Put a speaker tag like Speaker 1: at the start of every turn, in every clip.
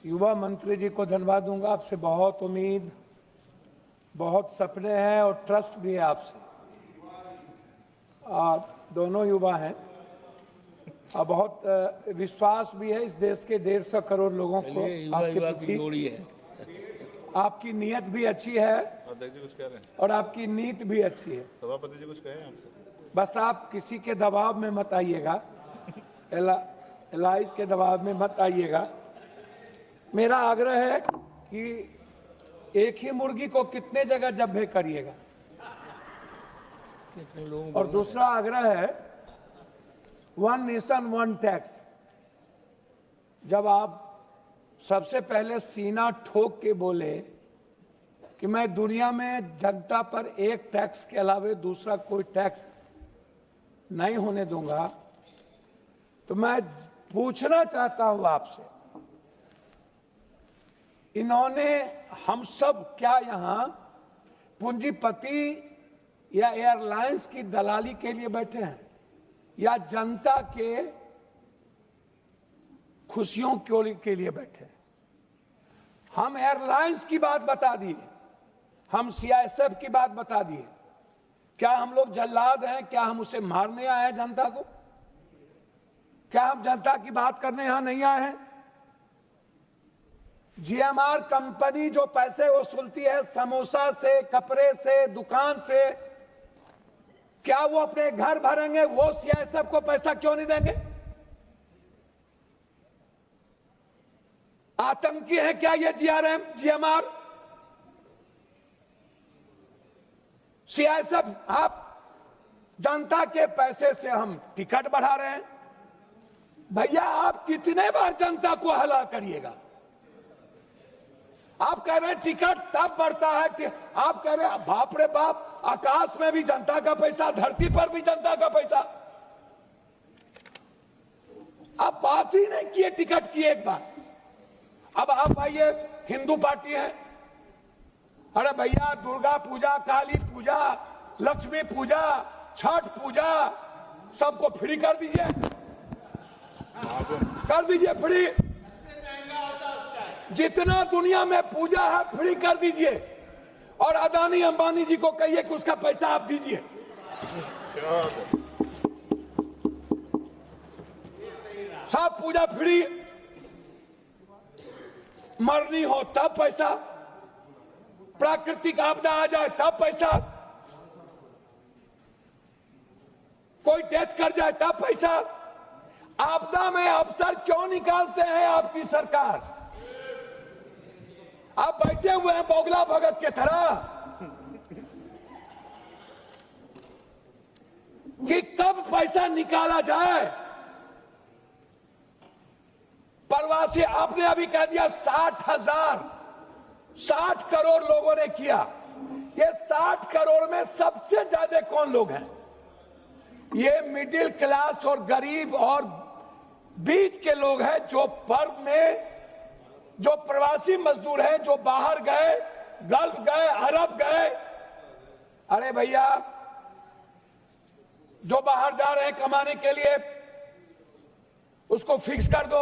Speaker 1: युवा मंत्री जी को धन्यवाद दूंगा। आपसे बहुत उम्मीद, बहुत सपने हैं और ट्रस्ट भी है आपसे। दोनों युवा हैं और बहुत विश्वास भी है इस देश के 150 करोड़ लोगों को आपके प्रति। आपकी नीयत भी अच्छी है
Speaker 2: अध्यक्ष जी कुछ कह रहे हैं
Speaker 1: और आपकी नीति भी अच्छी है।
Speaker 2: सभापति जी कुछ कहें आपसे।
Speaker 1: बस आप किसी के दबाव में मत आइएगा, एलाइज के दबाव में मत आइएगा। मेरा आग्रह है कि एक ही मुर्गी को कितने जगह जब्बे करिएगा। और दूसरा आग्रह है वन नेशन वन टैक्स। जब आप सबसे पहले सीना ठोक के बोले कि मैं दुनिया में जनता पर एक टैक्स के अलावा दूसरा कोई टैक्स नहीं होने दूंगा, तो मैं पूछना चाहता हूं आपसे, इन्होंने हम सब क्या यहां पूंजीपति या एयरलाइंस की दलाली के लिए बैठे हैं या जनता के खुशियों के लिए बैठे हैं? हम एयरलाइंस की बात बता दिए, हम सीआईएसएफ की बात बता दिए। क्या हम लोग जल्लाद हैं? क्या हम उसे मारने आए हैं जनता को? क्या हम जनता की बात करने यहां नहीं आए हैं? जीएमआर कंपनी जो पैसे वसूलती है समोसा से, कपड़े से, दुकान से, क्या वो अपने घर भरेंगे? वो सीआईएसएफ को पैसा क्यों नहीं देंगे? आतंकी है क्या ये जीएमआर? सीआईएसएफ, आप जनता के पैसे से हम टिकट बढ़ा रहे हैं। भैया आप कितने बार जनता को हला करिएगा? आप कह रहे हैं टिकट तब बढ़ता है कि आप कह रहे हैं बाप रे बाप, आकाश में भी जनता का पैसा, धरती पर भी जनता का पैसा। आप बात ही नहीं किए टिकट की एक बार। अब आप आइए, हिंदू पार्टी है, अरे भैया दुर्गा पूजा, काली पूजा, लक्ष्मी पूजा, छठ पूजा सबको फ्री कर दीजिए, फ्री। जितना दुनिया में पूजा है फ्री कर दीजिए और अदानी अंबानी जी को कहिए कि उसका पैसा आप दीजिए। सब पूजा फ्री, मरनी हो तब पैसा, प्राकृतिक आपदा आ जाए तब पैसा, कोई डेथ कर जाए तब पैसा। आपदा में अफसर क्यों निकालते हैं आपकी सरकार? आप बैठे हुए हैं बोगला भगत के तरह कि कब पैसा निकाला जाए। प्रवासी आपने अभी कह दिया 60 करोड़ लोगों ने किया। ये 60 करोड़ में सबसे ज्यादा कौन लोग हैं? ये मिडिल क्लास और गरीब और बीच के लोग हैं, जो पर्व में जो प्रवासी मजदूर हैं, जो बाहर गए, गल्फ गए, अरब गए। अरे भैया जो बाहर जा रहे हैं कमाने के लिए उसको फिक्स कर दो,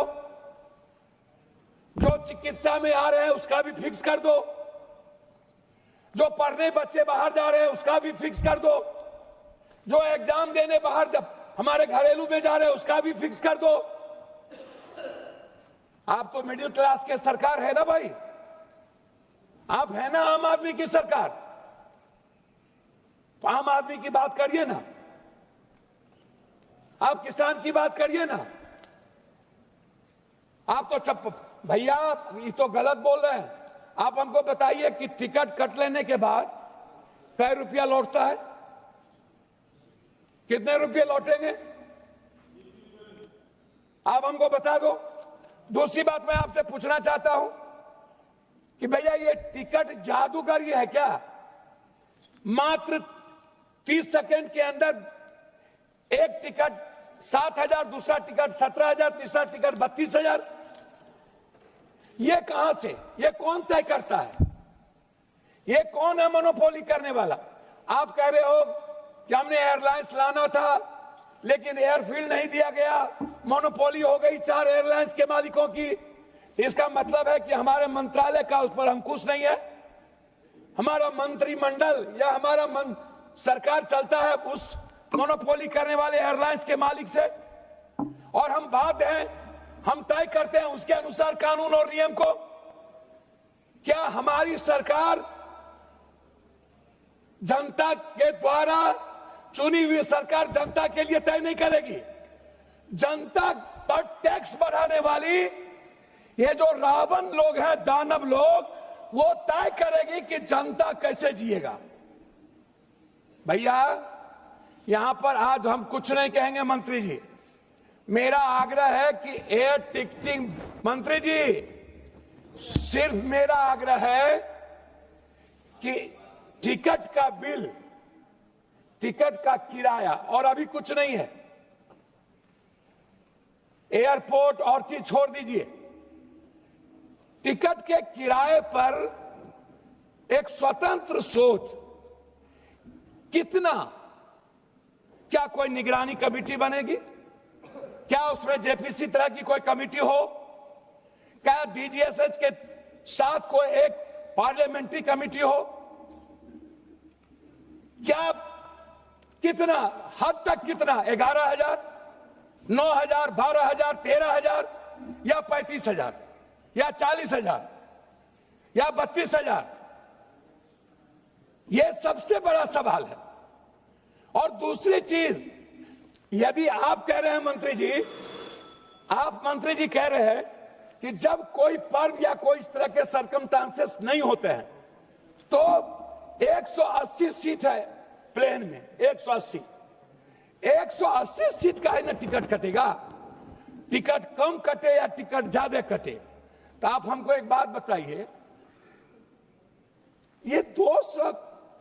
Speaker 1: जो चिकित्सा में आ रहे हैं उसका भी फिक्स कर दो, जो पढ़ने बच्चे बाहर जा रहे हैं उसका भी फिक्स कर दो, जो एग्जाम देने बाहर जब हमारे घरेलू में जा रहे हैं उसका भी फिक्स कर दो। आप तो मिडिल क्लास के सरकार है ना भाई, आप है ना आम आदमी की सरकार, तो आम आदमी की बात करिए ना, आप किसान की बात करिए ना। आप तो भैया ये तो गलत बोल रहे हैं। आप हमको बताइए कि टिकट कट लेने के बाद कै रुपया लौटता है? कितने रुपये लौटेंगे आप हमको बता दो। दूसरी बात मैं आपसे पूछना चाहता हूं कि भैया ये टिकट जादूगरी है क्या? मात्र 30 सेकंड के अंदर एक टिकट 7,000, दूसरा टिकट 17,000, तीसरा टिकट 32,000। ये कहां से, ये कौन तय करता है? ये कौन है मोनोपोली करने वाला? आप कह रहे हो कि हमने एयरलाइंस लाना था लेकिन एयरफील्ड नहीं दिया गया, मोनोपोली हो गई 4 एयरलाइंस के मालिकों की। इसका मतलब है कि हमारे मंत्रालय का उस पर अंकुश नहीं है, हमारा मंत्रिमंडल या हमारा सरकार चलता है उस मोनोपोली करने वाले एयरलाइंस के मालिक से, और हम बाध्य हैं, हम तय करते हैं उसके अनुसार कानून और नियम को। क्या हमारी सरकार जनता के द्वारा चुनी हुई सरकार जनता के लिए तय नहीं करेगी? जनता पर टैक्स बढ़ाने वाली ये जो रावण लोग हैं, दानव लोग, वो तय करेगी कि जनता कैसे जिएगा। भैया यहां पर आज हम कुछ नहीं कहेंगे मंत्री जी, मेरा आग्रह है कि एयर टिकटिंग, मंत्री जी सिर्फ मेरा आग्रह है कि टिकट का बिल, टिकट का किराया, और अभी कुछ नहीं है, एयरपोर्ट और चीज छोड़ दीजिए, टिकट के किराए पर एक स्वतंत्र सोच, कितना, क्या कोई निगरानी कमेटी बनेगी? क्या उसमें जेपीसी तरह की कोई कमेटी हो? क्या डीजीएसएच के साथ कोई एक पार्लियामेंट्री कमेटी हो? क्या, कितना, हद तक कितना, 11,000, 9,000, 12,000, 13,000 या 35,000 या 40,000 या 32,000? यह सबसे बड़ा सवाल है। और दूसरी चीज, यदि आप कह रहे हैं मंत्री जी, आप मंत्री जी कह रहे हैं कि जब कोई पर्व या कोई इस तरह के सर्कमस्टांसेस नहीं होते हैं तो 180 सीट है प्लेन में, 180 सीट का है ना टिकट कटेगा? टिकट कम कटे या टिकट ज्यादा कटे? तो आप हमको एक बात बताइए, ये 200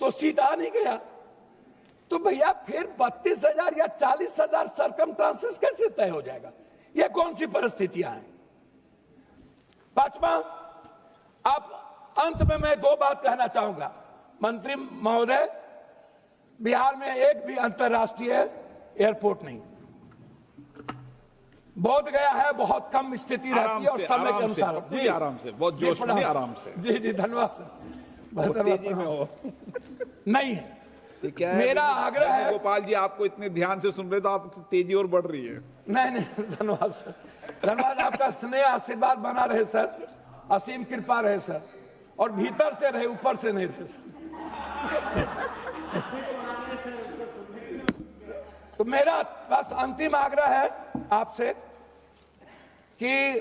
Speaker 1: तो सीट आ नहीं गया, तो भैया फिर 32,000 या 40,000 सर्कमस्टांसेस कैसे तय हो जाएगा? ये कौन सी परिस्थितियां हैं? पांचवा, आप अंत में मैं दो बात कहना चाहूंगा मंत्री महोदय, बिहार में एक भी अंतर्राष्ट्रीय एयरपोर्ट नहीं, बोध गया है बहुत कम स्थिति रहती है और समय के अनुसार।
Speaker 2: जी आराम से, बहुत जोश में, आराम से।
Speaker 1: जी जी धन्यवाद सर, नहीं है।
Speaker 2: क्या है,
Speaker 1: मेरा आग्रह है,
Speaker 2: गोपाल जी आपको इतने ध्यान से सुन रहे तो आप तेजी और बढ़ रही है।
Speaker 1: नहीं, धन्यवाद सर, धन्यवाद, आपका स्नेह आशीर्वाद बना रहे सर, असीम कृपा रहे सर, और भीतर से रहे, ऊपर से नहीं रहे सर। तो मेरा बस अंतिम आग्रह है आपसे कि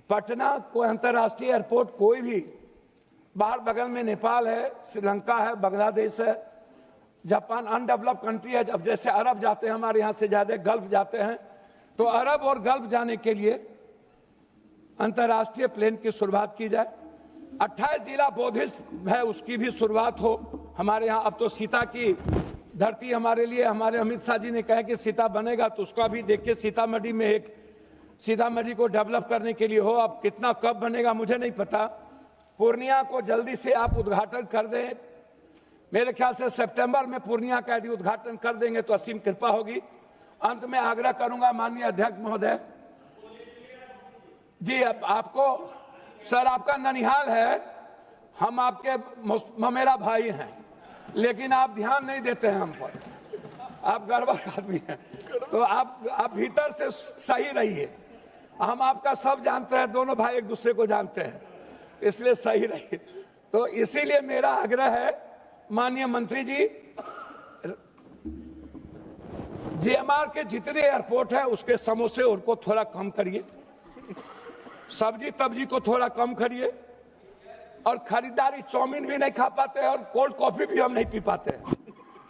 Speaker 1: पटना कोई अंतर्राष्ट्रीय एयरपोर्ट कोई भी, बाहर बगल में नेपाल है, श्रीलंका है, बांग्लादेश है, जापान, अनडेवलप्ड कंट्री है। अब जैसे अरब जाते हैं, हमारे यहाँ से ज्यादा गल्फ जाते हैं, तो अरब और गल्फ जाने के लिए अंतर्राष्ट्रीय प्लेन की शुरुआत की जाए। 28 जिला बोधिस्ट है, उसकी भी शुरुआत हो हमारे यहाँ। अब तो सीता की धरती हमारे लिए, हमारे अमित शाह जी ने कहा कि सीता बनेगा, तो उसका भी देखिए सीतामढ़ी में एक, सीतामढ़ी को डेवलप करने के लिए हो। अब कितना कब बनेगा मुझे नहीं पता। पूर्णिया को जल्दी से आप उद्घाटन कर दें, मेरे ख्याल से सितंबर में पूर्णिया का यदि उद्घाटन कर देंगे तो असीम कृपा होगी। अंत में आग्रह करूंगा माननीय अध्यक्ष महोदय जी, अब आपको सर, आपका ननिहाल है, हम आपके ममेरा भाई हैं, लेकिन आप ध्यान नहीं देते हैं हम पर, आप गड़बड़ आदमी हैं, तो आप भीतर से सही रहिए। हम आपका सब जानते हैं, दोनों भाई एक दूसरे को जानते हैं, इसलिए सही रहिए। तो इसीलिए मेरा आग्रह है माननीय मंत्री जी, जीएमआर के जितने एयरपोर्ट है उसके समोसे उनको थोड़ा कम करिए, सब्जी तब्जी को थोड़ा कम करिए, और खरीदारी चाउमीन भी नहीं खा पाते हैं और कोल्ड कॉफी भी हम नहीं पी पाते हैं,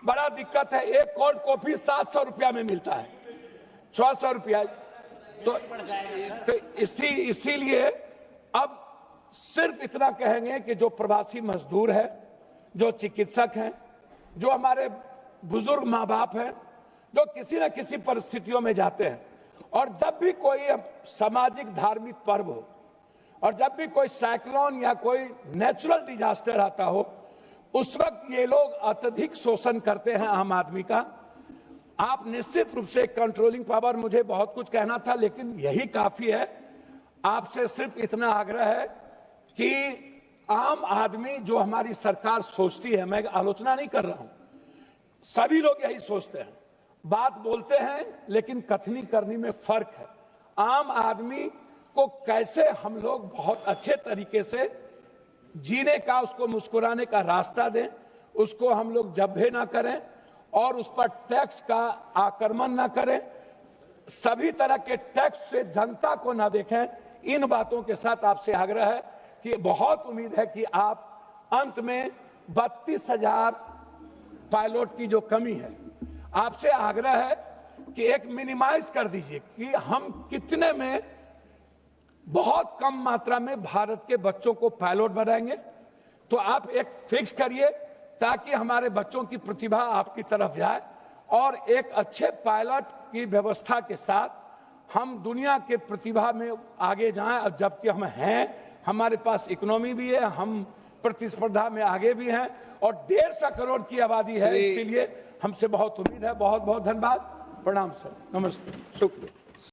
Speaker 1: बड़ा दिक्कत है। एक कोल्ड कॉफी 700 रुपया में मिलता है, 600 रुपया। तो इसीलिए अब सिर्फ इतना कहेंगे कि जो प्रवासी मजदूर है, जो चिकित्सक हैं, जो हमारे बुजुर्ग माँ बाप हैं, जो किसी न किसी परिस्थितियों में जाते हैं, और जब भी कोई सामाजिक धार्मिक पर्व हो, और जब भी कोई साइक्लोन या कोई नेचुरल डिजास्टर आता हो, उस वक्त ये लोग अत्यधिक शोषण करते हैं आम आदमी का। आप निश्चित रूप से कंट्रोलिंग पावर, मुझे बहुत कुछ कहना था लेकिन यही काफी है। आपसे सिर्फ इतना आग्रह है कि आम आदमी जो हमारी सरकार सोचती है, मैं आलोचना नहीं कर रहा हूं, सभी लोग यही सोचते हैं, बात बोलते हैं लेकिन कथनी करनी में फर्क है। आम आदमी को कैसे हम लोग बहुत अच्छे तरीके से जीने का, उसको मुस्कुराने का रास्ता दें, उसको हम लोग जब्बे ना करें और उस पर टैक्स का आक्रमण ना करें, सभी तरह के टैक्स से जनता को ना देखें। इन बातों के साथ आपसे आग्रह है कि बहुत उम्मीद है कि आप अंत में 32,000 पायलट की जो कमी है, आपसे आग्रह है कि एक मिनिमाइज कर दीजिए कि हम कितने में, बहुत कम मात्रा में भारत के बच्चों को पायलट बनाएंगे, तो आप एक फिक्स करिए ताकि हमारे बच्चों की प्रतिभा आपकी तरफ जाए और एक अच्छे पायलट की व्यवस्था के साथ हम दुनिया के प्रतिभा में आगे जाएं। और जबकि हम हैं, हमारे पास इकोनॉमी भी है, हम प्रतिस्पर्धा में आगे भी हैं और 150 करोड़ की आबादी है, इसीलिए हमसे बहुत उम्मीद है। बहुत बहुत धन्यवाद। प्रणाम सर, नमस्ते, शुक्रिया।